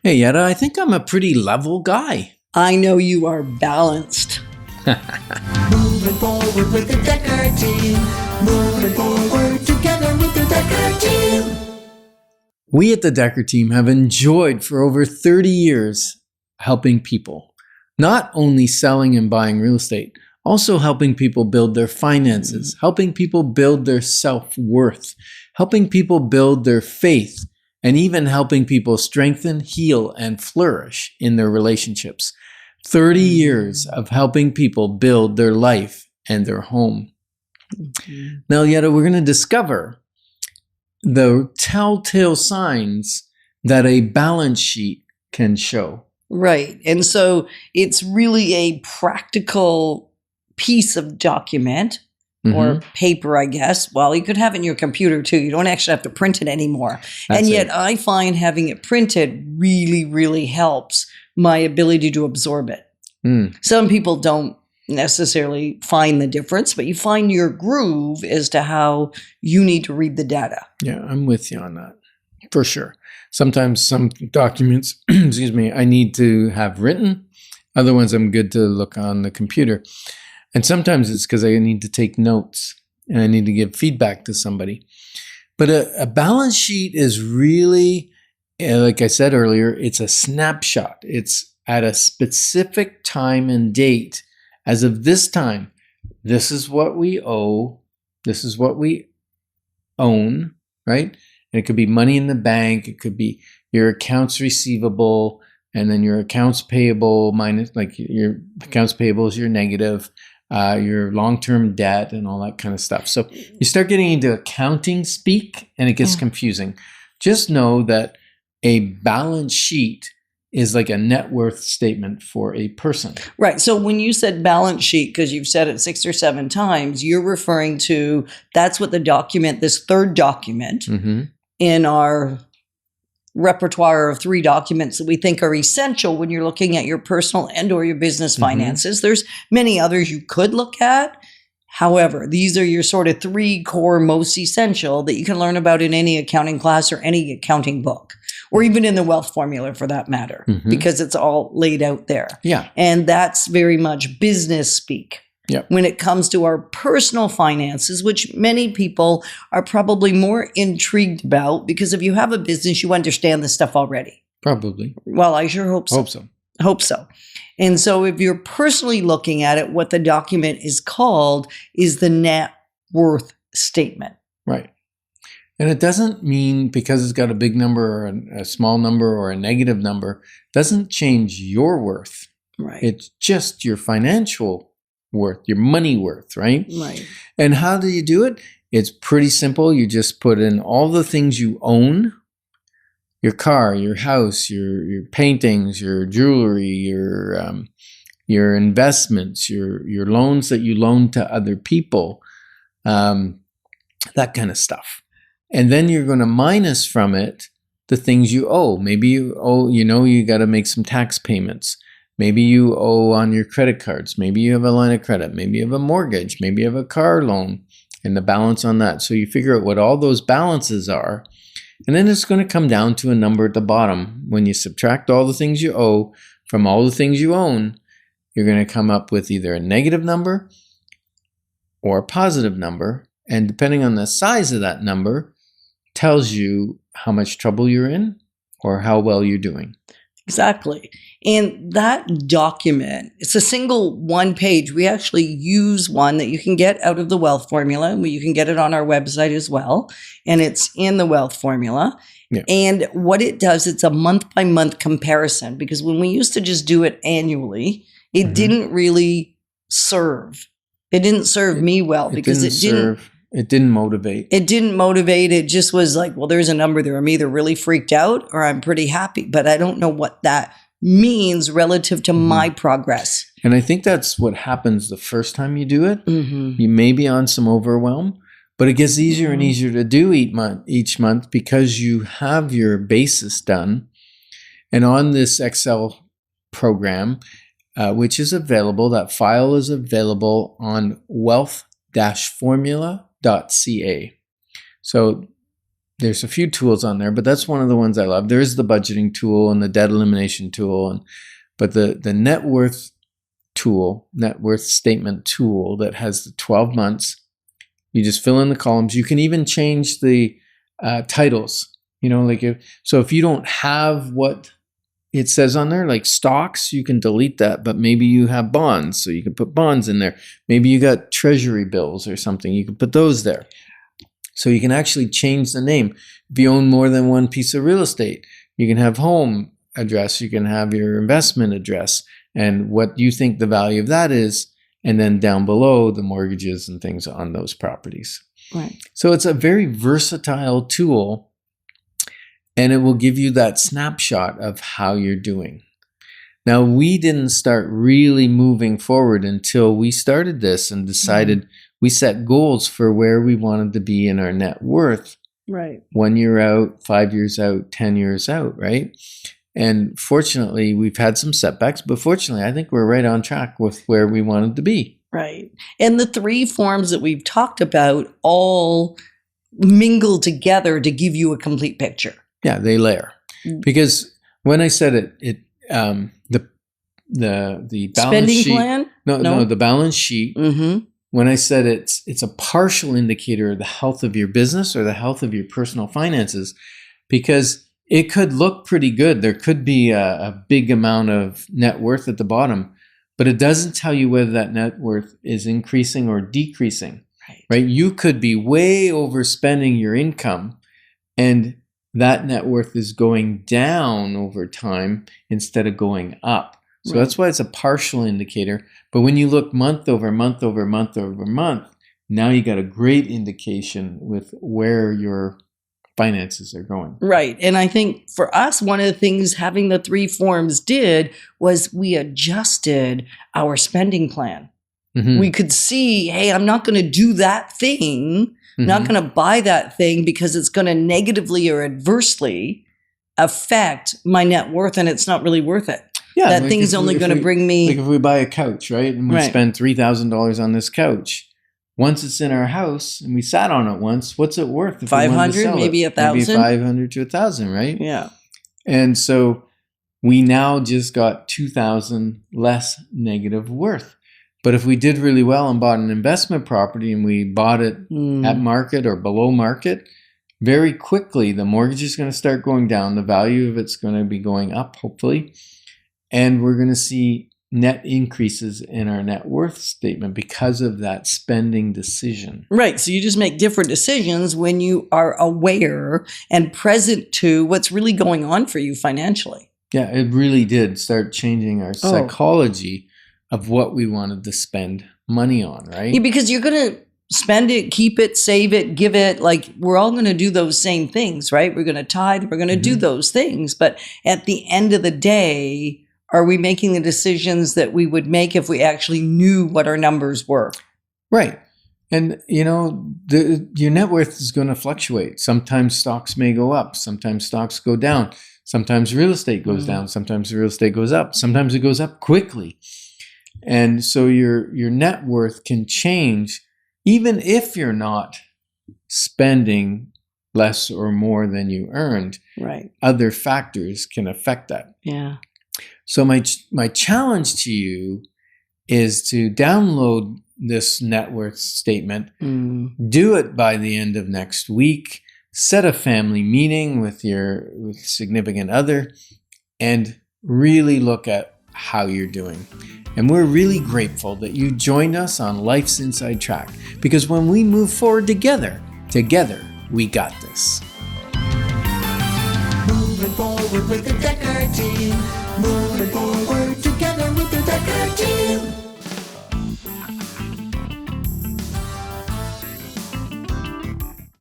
Hey, Yetta, I think I'm a pretty level guy. I know you are balanced. Moving forward with the Dekker Team. Moving forward together with the Dekker Team. We at the Dekker Team have enjoyed for over 30 years helping people. Not only selling and buying real estate, also helping people build their finances, helping people build their self-worth, helping people build their faith, and even helping people strengthen, heal, and flourish in their relationships. 30 years of helping people build their life and their home. Now, Yetta, we're going to discover the telltale signs that a balance sheet can show. Right. And so it's really a practical piece of document or paper, I guess. Well, you could have it in your computer too. You don't actually have to print it anymore. That's and yet it. I find having it printed really, really helps my ability to absorb it. Some people don't necessarily find the difference, but you find your groove as to how you need to read the data. Yeah, I'm with you on that, for sure. Sometimes some documents, excuse me, I need to have written. Other ones I'm good to look on the computer. And sometimes it's because I need to take notes and I need to give feedback to somebody. But a balance sheet is really, like I said earlier, it's a snapshot. It's at a specific time and date. As of this time, this is what we owe. This is what we own, right? And it could be money in the bank. It could be your accounts receivable and then your accounts payable minus, like your accounts payable is your negative, your long-term debt and all that kind of stuff. So you start getting into accounting speak and it gets confusing. Just know that a balance sheet is like a net worth statement for a person. Right. So when you said balance sheet, because you've said it 6 or 7 times, you're referring to that's what the document, this third document in our repertoire of 3 documents that we think are essential when you're looking at your personal and or your business finances. There's many others you could look at. However, these are your sort of 3 core most essential that you can learn about in any accounting class or any accounting book, or even in the wealth formula for that matter, because it's all laid out there. Yeah. And that's very much business speak. Yep. When it comes to our personal finances, which many people are probably more intrigued about, because if you have a business, you understand this stuff already. Probably. Well, I sure hope so. Hope so. And so if you're personally looking at it, what the document is called is the net worth statement. Right. And it doesn't mean because it's got a big number or a small number or a negative number, doesn't change your worth. Right. It's just your financial worth, your money worth, right? Right. And how do you do it? It's pretty simple. You just put in all the things you own, your car, your house, your paintings, your jewelry, your investments, your loans that you loan to other people, that kind of stuff. And then you're going to minus from it the things you owe. Maybe you owe, you got to make some tax payments. Maybe you owe on your credit cards. Maybe you have a line of credit. Maybe you have a mortgage. Maybe you have a car loan and the balance on that. So you figure out what all those balances are. And then it's going to come down to a number at the bottom. When you subtract all the things you owe from all the things you own, you're going to come up with either a negative number or a positive number. And depending on the size of that number, tells you how much trouble you're in or how well you're doing. Exactly. And that document, it's a single 1 page. We actually use one that you can get out of the wealth formula. You can get it on our website as well. And it's in the wealth formula. Yeah. And what it does, it's a month by month comparison, because when we used to just do it annually, it didn't really serve. It didn't serve me well because it didn't motivate. It didn't motivate. It just was like, well, there's a number there. I'm either really freaked out or I'm pretty happy, but I don't know what that means relative to my progress. And I think that's what happens the first time you do it. You may be on some overwhelm, but it gets easier and easier to do each month because you have your basis done. And on this Excel program, which is available, that file is available on wealth-formula.ca. So there's a few tools on there, but that's one of the ones I love. There is the budgeting tool and the debt elimination tool, but the net worth tool, net worth statement tool that has the 12 months. You just fill in the columns. You can even change the titles. Like if you don't have what it says on there, like stocks, you can delete that, but maybe you have bonds, so you can put bonds in there. Maybe you got treasury bills or something, you can put those there. So you can actually change the name. If you own more than one piece of real estate, you can have home address, you can have your investment address, and what you think the value of that is, and then down below the mortgages and things on those properties. Right. So it's a very versatile tool, and it will give you that snapshot of how you're doing. Now, we didn't start really moving forward until we started this and decided we set goals for where we wanted to be in our net worth. Right. 1 year out, 5 years out, 10 years out, right? And fortunately, we've had some setbacks, but fortunately, I think we're right on track with where we wanted to be. Right. And the 3 forms that we've talked about all mingle together to give you a complete picture. Yeah, they layer. Because when I said the balance Spending sheet, plan? No, the balance sheet. Mm-hmm. When I said it's a partial indicator of the health of your business or the health of your personal finances, because it could look pretty good. There could be a big amount of net worth at the bottom, but it doesn't tell you whether that net worth is increasing or decreasing, right? You could be way overspending your income, and that net worth is going down over time instead of going up. So that's why it's a partial indicator. But when you look month over month over month over month, now you got a great indication with where your finances are going. Right. And I think for us, one of the things having the 3 forms did was we adjusted our spending plan. Mm-hmm. We could see, hey, I'm not going to do that thing. I'm not going to buy that thing because it's going to negatively or adversely affect my net worth, and it's not really worth it. Yeah, that thing's only going to bring me. Like if we buy a couch, right? And we spend $3,000 on this couch. Once it's in our house and we sat on it once, what's it worth? 500, maybe 1,000. Maybe 500 to 1,000, right? Yeah. And so we now just got 2,000 less negative worth. But if we did really well and bought an investment property and we bought it at market or below market, very quickly the mortgage is going to start going down. The value of it's going to be going up, hopefully. And we're going to see net increases in our net worth statement because of that spending decision. Right. So you just make different decisions when you are aware and present to what's really going on for you financially. Yeah, it really did start changing our psychology of what we wanted to spend money on, right? Yeah, because you're going to spend it, keep it, save it, give it. Like we're all going to do those same things, right? We're going to tithe, we're going to do those things. But at the end of the day, are we making the decisions that we would make if we actually knew what our numbers were? Right. And, your net worth is going to fluctuate. Sometimes stocks may go up. Sometimes stocks go down. Sometimes real estate goes down. Sometimes real estate goes up. Sometimes it goes up quickly. And so your net worth can change even if you're not spending less or more than you earned. Right. Other factors can affect that. Yeah. So my challenge to you is to download this net worth statement, do it by the end of next week, set a family meeting with your significant other, and really look at how you're doing. And we're really grateful that you joined us on Life's Inside Track, because when we move forward together, we got this. Moving forward with the Dekker Team. Moving forward together with the Dekker